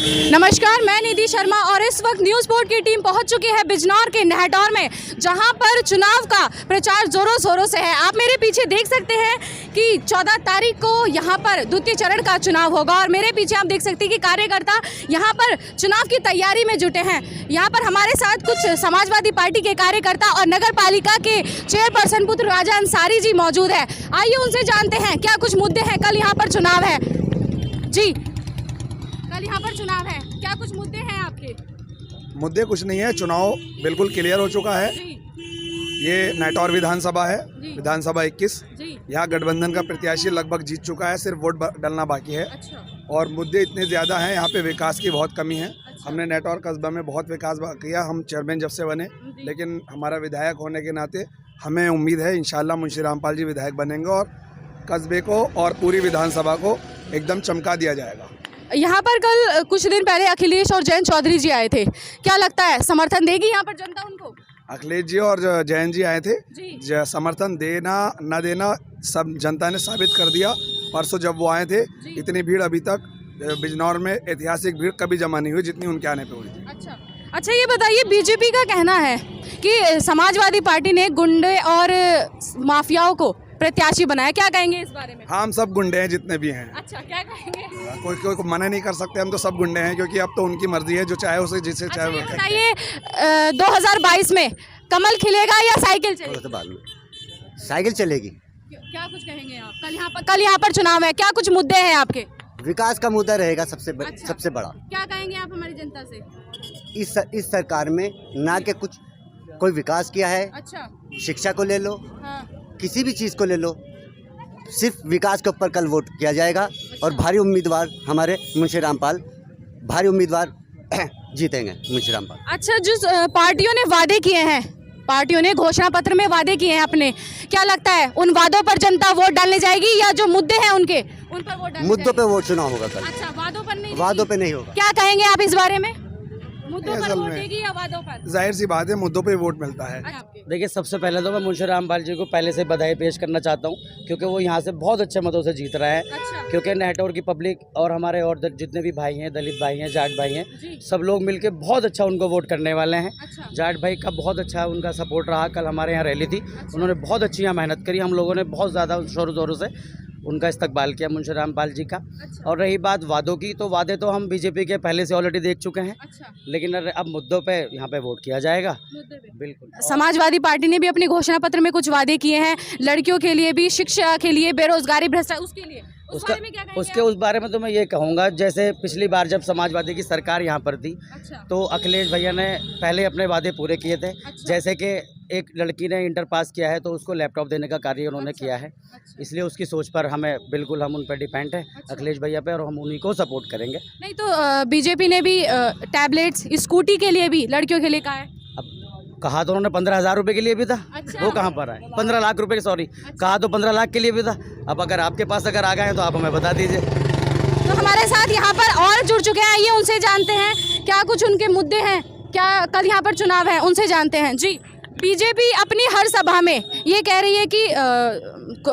नमस्कार, मैं निधि शर्मा और इस वक्त न्यूज़ बोर्ड की टीम पहुंच चुकी है बिजनौर के नहटौर में, जहां पर चुनाव का प्रचार जोरों शोरों से है। आप मेरे पीछे देख सकते हैं कि 14 तारीख को यहां पर द्वितीय चरण का चुनाव होगा और मेरे पीछे आप देख सकते हैं कि कार्यकर्ता यहां पर चुनाव की तैयारी में जुटे हैं। यहां पर हमारे साथ कुछ समाजवादी पार्टी के कार्यकर्ता और नगर पालिका के चेयरपर्सन पुत्र राजा अंसारी जी मौजूद है। आइए उनसे जानते हैं क्या कुछ मुद्दे हैं। कल यहाँ पर चुनाव है जी, कल यहाँ पर चुनाव है, क्या कुछ मुद्दे हैं आपके? मुद्दे कुछ नहीं है, चुनाव बिल्कुल क्लियर हो चुका है। ये नहटौर विधानसभा है, विधानसभा 21। यहाँ गठबंधन का प्रत्याशी लगभग जीत चुका है, सिर्फ वोट डलना बाकी है। अच्छा। और मुद्दे इतने ज़्यादा हैं, यहाँ पे विकास की बहुत कमी है। अच्छा। हमने नहटौर कस्बा में बहुत विकास किया, हम चेयरमैन जब से बने, लेकिन हमारा विधायक होने के नाते हमें उम्मीद है इंशाल्लाह मुंशी रामपाल जी विधायक बनेंगे और कस्बे को और पूरी विधानसभा को एकदम चमका दिया जाएगा। यहाँ पर कल कुछ दिन पहले अखिलेश और जयंत चौधरी जी आए थे, क्या लगता है समर्थन देगी यहाँ पर जनता उनको? अखिलेश जी और जयंत जी आए थे, समर्थन देना न देना सब जनता ने साबित कर दिया। परसों जब वो आए थे, इतनी भीड़ अभी तक बिजनौर में ऐतिहासिक भीड़ कभी जमा नहीं हुई जितनी उनके आने पे हुई थी। अच्छा, ये बताइए, बीजेपी का कहना है कि समाजवादी पार्टी ने गुंडे और माफियाओं को प्रत्याशी बनाया, क्या कहेंगे इस बारे में? हम सब गुंडे हैं जितने भी हैं। अच्छा, क्या कहेंगे? कोई को मना नहीं कर सकते, हम तो सब गुंडे हैं, क्योंकि अब तो उनकी मर्जी है, जो चाहे उसे जिसे चाहे वो। बताइए, 2022 में कमल खिलेगा या साइकिल चलेगी? साइकिल चलेगी। क्या कुछ कहेंगे आप? कल यहाँ पर चुनाव है, क्या कुछ मुद्दे हैं आपके? विकास का मुद्दा रहेगा सबसे बड़ा। क्या कहेंगे आप हमारी जनता से? इस सरकार में ना के कुछ कोई विकास किया है। अच्छा। शिक्षा को ले लो, हाँ। किसी भी चीज़ को ले लो, सिर्फ विकास के ऊपर कल वोट किया जाएगा। अच्छा। और भारी उम्मीदवार हमारे मुंशी रामपाल, भारी उम्मीदवार जीतेंगे मुंशी रामपाल। अच्छा, जो पार्टियों ने वादे किए हैं, पार्टियों ने घोषणा पत्र में वादे किए हैं अपने, क्या लगता है उन वादों पर जनता वोट डालने जाएगी या जो मुद्दे हैं उनके उन पर वोट डालने? मुद्दों पे वोट चुनाव होगा कल। अच्छा, वादों पर नहीं? वादों पे नहीं होगा। क्या कहेंगे आप इस बारे में? मुद्दों पर वोट देगी या वादों पर? जाहिर सी बात है, मुद्दों पे वोट मिलता है। देखिए, सबसे पहले तो मैं मुंशी रामपाल जी को पहले से बधाई पेश करना चाहता हूं, क्योंकि वो यहां से बहुत अच्छे मतों से जीत रहा है। अच्छा। क्योंकि नहटौर की पब्लिक और हमारे और जितने भी भाई हैं, दलित भाई हैं, जाट भाई हैं, सब लोग मिलके बहुत अच्छा उनको वोट करने वाले हैं। अच्छा। जाट भाई का बहुत अच्छा उनका सपोर्ट रहा। कल हमारे यहाँ रैली थी। अच्छा। उन्होंने बहुत अच्छी यहाँ मेहनत करी, हम लोगों ने बहुत ज़्यादा शोरों जोरों से उनका इस्तकबाल किया मुंशी रामपाल जी का। अच्छा। और रही बात वादों की, तो वादे तो हम बीजेपी के पहले से ऑलरेडी देख चुके हैं। अच्छा। लेकिन अब मुद्दों पे यहाँ पे वोट किया जाएगा। बिल्कुल। समाजवादी पार्टी ने भी अपने घोषणा पत्र में कुछ वादे किए हैं, लड़कियों के लिए भी, शिक्षा के लिए, बेरोजगारी, भ्रष्टाचार, उसके लिए उस बारे में तो मैं ये कहूँगा, जैसे पिछली बार जब समाजवादी की सरकार यहाँ पर थी। अच्छा। तो अखिलेश भैया ने पहले अपने वादे पूरे किए थे। अच्छा। जैसे कि एक लड़की ने इंटर पास किया है तो उसको लैपटॉप देने का कार्य उन्होंने किया है। अच्छा। इसलिए उसकी सोच पर हमें बिल्कुल, हम उन पर डिपेंड है। अच्छा। अखिलेश भैया पे, और हम उन्हीं को सपोर्ट करेंगे। नहीं तो बीजेपी ने भी टैबलेट्स, स्कूटी के लिए भी, लड़कियों के लिए कहा है। कहा तो उन्होंने 15,000 रुपये के लिए भी था। अच्छा। वो कहाँ पर है? 15 लाख रुपए, सॉरी। अच्छा। कहा तो 15 लाख के लिए भी था। अब अगर आपके पास अगर आ गए तो आप हमें बता दीजिए। तो हमारे साथ यहाँ पर और जुड़ चुके हैं, आइए उनसे जानते हैं क्या कुछ उनके मुद्दे हैं, क्या कल यहाँ पर चुनाव है, उनसे जानते हैं। जी, बीजेपी अपनी हर सभा में ये कह रही है कि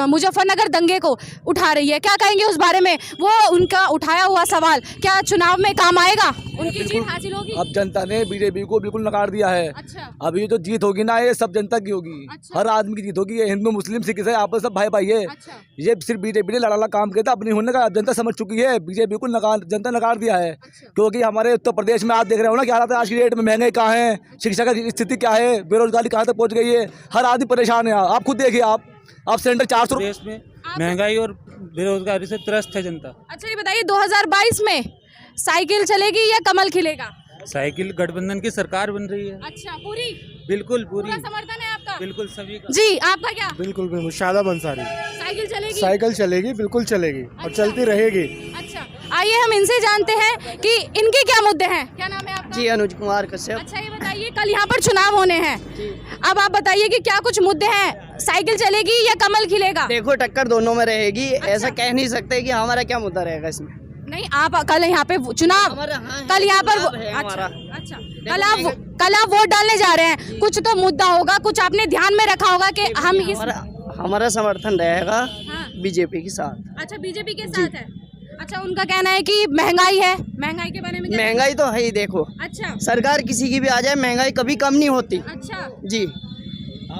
मुजफ्फरनगर दंगे को उठा रही है, क्या कहेंगे उस बारे में? वो उनका उठाया हुआ सवाल क्या चुनाव में काम आएगा? उनकी जीत हासिल होगी? अब जनता ने बीजेपी को बिल्कुल नकार दिया है। अच्छा। अब ये जो जीत होगी ना, ये सब जनता की होगी। अच्छा। हर आदमी की जीत होगी। ये हिंदू मुस्लिम सिख ईसाई आपस सब भाई भाई है। अच्छा। ये सिर्फ बीजेपी ने लड़ाला काम किया था, अपनी होने का जनता समझ चुकी है। बीजेपी को जनता नकार दिया है। अच्छा। क्योंकि हमारे उत्तर प्रदेश में आप देख रहे हो ना क्या हालत है आज की डेट में, महंगाई कहाँ है, शिक्षा की स्थिति क्या है, बेरोजगारी कहाँ तक पहुँच गई है, हर आदमी परेशान है। आप खुद देखिए, आप सिलेंडर 400 देश में महंगाई और बेरोजगारी से त्रस्त है जनता। अच्छा, ये बताइए 2022 में साइकिल चलेगी या कमल खिलेगा? साइकिल गठबंधन की सरकार बन रही है। अच्छा, पूरी? बिल्कुल पूरी। समर्थन है आपका? बिल्कुल, सभी का। जी, आपका क्या? बिल्कुल शादाब अंसारी। साइकिल चलेगी? साइकिल चलेगी, बिल्कुल चलेगी। अच्छा। और चलती रहेगी। अच्छा, आइए हम इनसे जानते हैं कि इनके क्या मुद्दे हैं। क्या नाम है आपका? जी, अनुज कुमार कश्यप। अच्छा, ये बताइए, कल यहाँ पर चुनाव होने हैं, अब आप बताइए कि क्या कुछ मुद्दे हैं, साइकिल चलेगी या कमल खिलेगा? देखो, टक्कर दोनों में रहेगी। अच्छा। ऐसा कह नहीं सकते कि हमारा क्या मुद्दा रहेगा इसमें। नहीं, आप कल यहाँ पे चुनाव, कल यहाँ पर अच्छा, कल आप वोट डालने जा रहे हैं, कुछ तो मुद्दा होगा, कुछ आपने ध्यान में रखा होगा कि हम हमारा समर्थन रहेगा बीजेपी के साथ। अच्छा, बीजेपी के साथ है। अच्छा, उनका कहना है कि महंगाई है, महंगाई के बारे में क्या? महंगाई तो है ही, देखो अच्छा सरकार किसी की भी आ जाए महंगाई कभी कम नहीं होती अच्छा। जी।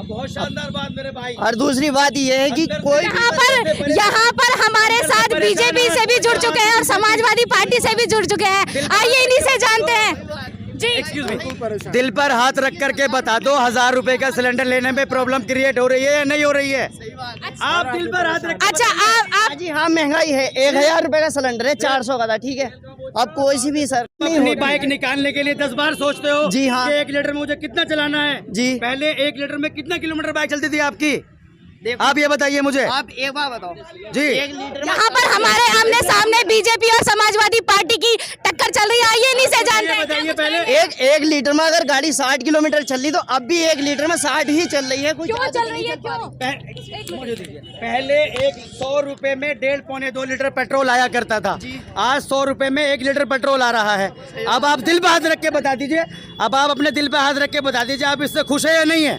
बहुत शानदार बात मेरे भाई। और दूसरी बात ये है कि कोई यहाँ पर हमारे साथ बीजेपी से भी जुड़ चुके हैं और समाजवादी पार्टी से भी जुड़ चुके हैं। आइए इन्हीं से जानते हैं जी। दिल पर हाथ रख करके बता दो, 1000 रुपए का सिलेंडर लेने में प्रॉब्लम क्रिएट हो रही है या नहीं हो रही है? आप दिल पर हाथ रख। अच्छा, आप जी हाँ, महंगाई है। 1000 रुपए का सिलेंडर है, 400 का था, ठीक है। अब कोई सी भी सर अपनी बाइक निकालने के लिए 10 बार सोचते हो जी हाँ। कि 1 लीटर में मुझे कितना चलाना है जी। पहले 1 लीटर में कितना किलोमीटर बाइक चलती थी आपकी? आप ये बताइए मुझे। आप एक बार बताओ जी। 1 लीटर यहाँ पर हमारे आमने सामने बीजेपी और समाजवादी पार्टी की टक्कर चल रही है। आइए इन्हीं से जानते हैं। बताइए पहले। एक लीटर में अगर गाड़ी 60 किलोमीटर चल रही तो अब भी 1 लीटर में 60 ही चल रही है। कुछ क्यों चल रही है, क्यों? पहले 100 रुपए में 1.5 पौने 2 लीटर पेट्रोल आया करता था। आज 100 रुपए में 1 लीटर पेट्रोल आ रहा है। अब आप दिल पे हाथ रख के बता दीजिए, अब आप अपने दिल पे हाथ रख के बता दीजिए, आप इससे खुश है या नहीं है?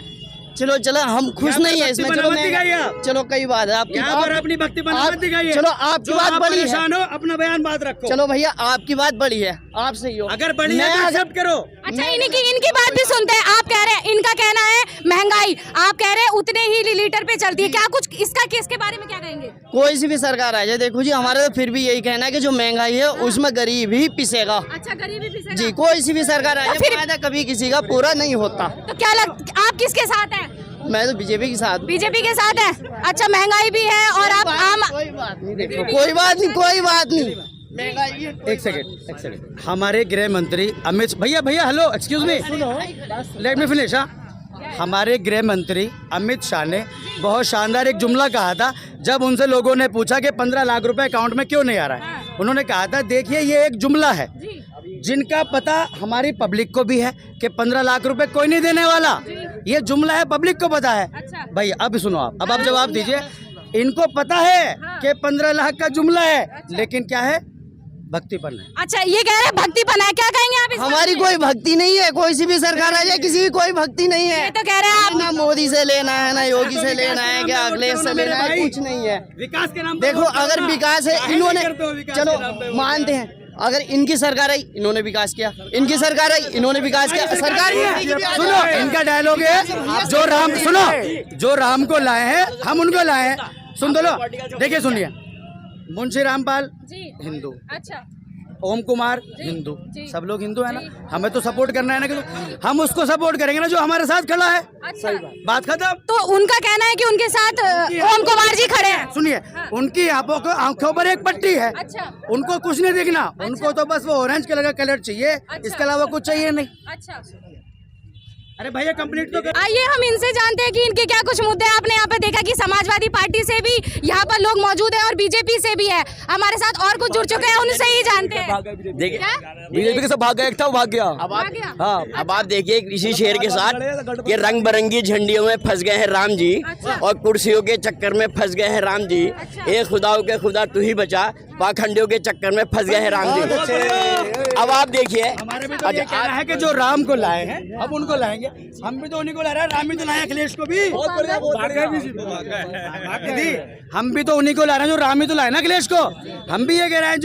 चलो हम खुश नहीं है इसमें। चलो चलो कई बात है आपकी। यहाँ पर अपनी भक्ति मत दिखाइए। चलो आपकी बात बड़ी है। परेशान हो, अपना बयान बात रखो। चलो भैया आपकी बात बड़ी है, आप सही हो। अगर बड़ी है तो एक्सेप्ट करो। अच्छा, इनकी बात भी सुनते हैं। आप कह रहे हैं, इनका कहना है महंगाई, आप कह रहे हैं उतने ही लीटर पे चलती है। क्या कुछ इसका इसके बारे में क्या कहेंगे? कोई सी भी सरकार आ जाए, देखो जी हमारा तो फिर भी यही कहना है कि जो महंगाई है उसमें गरीब ही पिसेगा। अच्छा, गरीबी पिसेगा। जी, कोई सी भी सरकार आ जाए फिर- फायदा कभी किसी का पूरा नहीं होता। तो क्या आप किसके साथ हैं? मैं तो बीजेपी के साथ। बीजेपी के साथ है। अच्छा, महंगाई भी है और आप आम। कोई बात नहीं, देखो कोई बात नहीं। एक सेकंड। हमारे गृह मंत्री अमित भैया hello, excuse me, let me finish. हमारे गृह मंत्री अमित शाह ने बहुत शानदार एक जुमला कहा था जब उनसे लोगों ने पूछा कि 15 लाख रुपए अकाउंट में क्यों नहीं आ रहा है। उन्होंने कहा था, देखिए ये एक जुमला है जिनका पता हमारी पब्लिक को भी है कि 15 लाख रुपए कोई नहीं देने वाला। ये जुमला है, पब्लिक को पता है। अच्छा। भाई अब सुनो, अब आप जवाब दीजिए। इनको पता है कि 15 लाख का जुमला है, लेकिन क्या है, भक्तिपन है। अच्छा, ये कह रहे हैं भक्तिपन है। क्या कहेंगे आप इस बारे हमारी में? कोई भक्ति नहीं है। कोई सी भी सरकार आ जाए, किसी की कोई भक्ति नहीं है। ये तो कह रहे हैं आप। ना मोदी से लेना है, ना योगी से लेना है, क्या अखिलेश से लेना है, कुछ नहीं है। विकास के नाम पे देखो वोट अगर करना। विकास है, काहे इन्होंने नहीं करते हो विकास चलो के नाम पे वोट मानते हैं, अगर इनकी सरकार आई इन्होंने विकास किया, इनकी सरकार आई इन्होंने विकास किया। सरकार सुनो, इनका डायलॉग है, जो राम को लाए हैं हम उनको लाए हैं। सुन दो लो, देखिए सुनिए, मुंशी रामपाल जी। हिंदू, अच्छा, ओम कुमार हिंदू, सब लोग हिंदू है ना। हमें तो सपोर्ट करना है ना, कि हम उसको सपोर्ट करेंगे ना जो हमारे साथ खड़ा है। अच्छा। बात खत्म। तो उनका कहना है कि उनके साथ ओम कुमार जी खड़े हैं। सुनिए, उनकी आंखों पर एक पट्टी है, अच्छा। उनको कुछ नहीं दिखना। उनको तो बस वो ऑरेंज कलर का कलर चाहिए, इसके अलावा कुछ चाहिए नहीं। अच्छा, अरे भैया कंप्लीट तो कर। आइए हम इनसे जानते हैं कि इनके क्या कुछ मुद्दे हैं। आपने यहाँ पे देखा कि समाजवादी पार्टी से भी यहाँ पर लोग मौजूद हैं और बीजेपी से भी है। हमारे साथ और कुछ जुड़ चुके हैं, उनसे ही जानते हैं। क्या? बीजेपी के सब भाग गया, एक था वो भाग गया। आ गया? हाँ, अब आप देखिए इसी शेर के साथ ये रंग बिरंगी झंडियों में फंस गए हैं राम जी, और कुर्सियों के चक्कर में फंस गए हैं राम जी। ए खुदाओं के खुदा तू ही बचा, पाखंडियों के चक्कर में फंस गए हैं राम जी। अब आप देखिए, हमारे भी तो ये कहना है कि जो राम को लाए हैं अब उनको लाएंगे। हम भी तो उन्हीं को ला रहे हैं, राम भी तो लाए अखिलेश को भी। दीदी, हम भी तो उन्हीं को ला रहे हैं जो राम ही तो लाए ना अखिलेश को। हम भी ये कह रहे हैं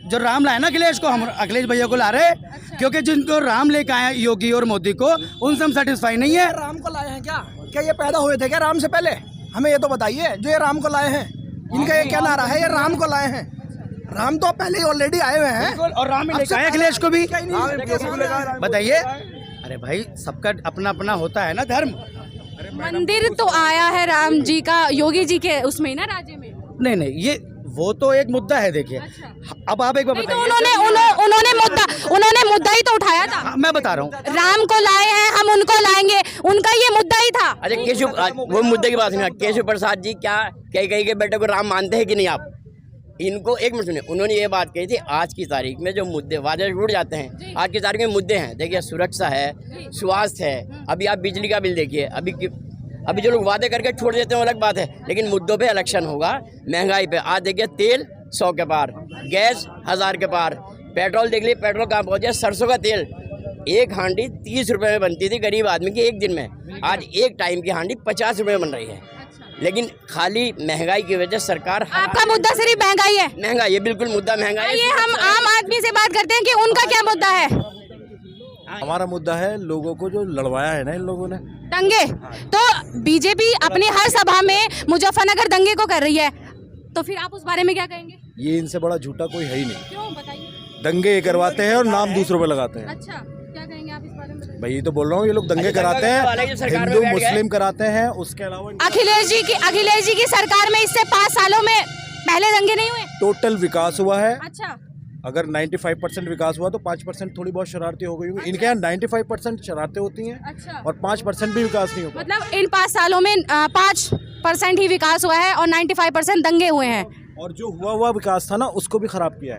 जो राम लाए ना अखिलेश को, हम अखिलेश भैया को ला रहे हैं, क्योंकि जिनको राम लेकर आए योगी और मोदी को, उनसे हम सेटिस्फाई नहीं है। राम को लाए हैं क्या ये पैदा हुए थे क्या राम से पहले? हमें ये तो बताइए, जो ये राम को लाए हैं इनका ये क्या नारा है? ये राम को लाए हैं। राम तो पहले ही ऑलरेडी आए हुए हैं, और राम ही लेकर आए अखिलेश को भी। बताइए। बताइए, अरे भाई सबका अपना अपना होता है ना धर्म। मंदिर तो आया है राम जी का योगी जी के उसमें ना, राज्य में। नहीं, ये वो तो एक मुद्दा है। देखिए, अब आप एक बार नहीं तो बताइए। उन्होंने मुद्दा ही तो उठाया था। हाँ, मैं बता रहा हूँ, राम को लाए हैं, हम उनको लाएंगे, उनका ये मुद्दा ही था। अच्छा केशव, वो मुद्दे की बात नहीं, केशव प्रसाद जी क्या कई के बेटे को राम मानते हैं कि नहीं? आप इनको एक मिनट सुनिए, उन्होंने ये बात कही थी, आज की तारीख में जो मुद्दे वादे उड़ जाते हैं, आज की तारीख में मुद्दे हैं। देखिए, सुरक्षा है, स्वास्थ्य है, अभी आप बिजली का बिल देखिए, अभी जो लोग वादे करके छोड़ देते हैं वो अलग बात है, लेकिन मुद्दों पे इलेक्शन होगा। महंगाई पे आज देखिए, तेल 100 के पार, गैस 1000 के पार, पेट्रोल देख लीजिए, पेट्रोल कहाँ पहुँच गया। सरसों का तेल एक हांडी 30 रुपये में बनती थी गरीब आदमी की एक दिन में, आज एक टाइम की हांडी 50 रुपये में बन रही है। लेकिन खाली महंगाई की वजह से सरकार आपका मुद्दा सिर्फ महंगाई है? महंगाई है, बिल्कुल मुद्दा महंगाई ये हम आम आदमी से बात करते हैं कि उनका क्या मुद्दा है? हमारा मुद्दा है लोगों को जो लड़वाया है ना इन लोगों ने, दंगे। तो बीजेपी अपनी हर सभा में मुजफ्फरनगर दंगे को कर रही है, तो फिर आप उस बारे में क्या कहेंगे? ये इनसे बड़ा झूठा कोई है ही नहीं। क्यों, बताइए। दंगे करवाते हैं और नाम दूसरों पे लगाते हैं। अच्छा, क्या कहेंगे आप इस बारे में? भाई ये तो बोल रहा हूँ, ये लोग दंगे कराते हैं, हिंदू मुस्लिम कराते हैं, उसके अलावा अखिलेश जी की सरकार में इससे 5 सालों में पहले दंगे नहीं हुए? टोटल विकास हुआ है। अच्छा, अगर 95% विकास हुआ तो 5% थोड़ी बहुत शरारतें हो गई होंगी। इनके यहाँ 95% शरारतें होती हैं। अच्छा। और 5% भी विकास नहीं होगा। मतलब इन 5 सालों में 5% ही विकास हुआ है और 95% दंगे हुए हैं। और जो हुआ विकास था ना, उसको भी खराब किया है।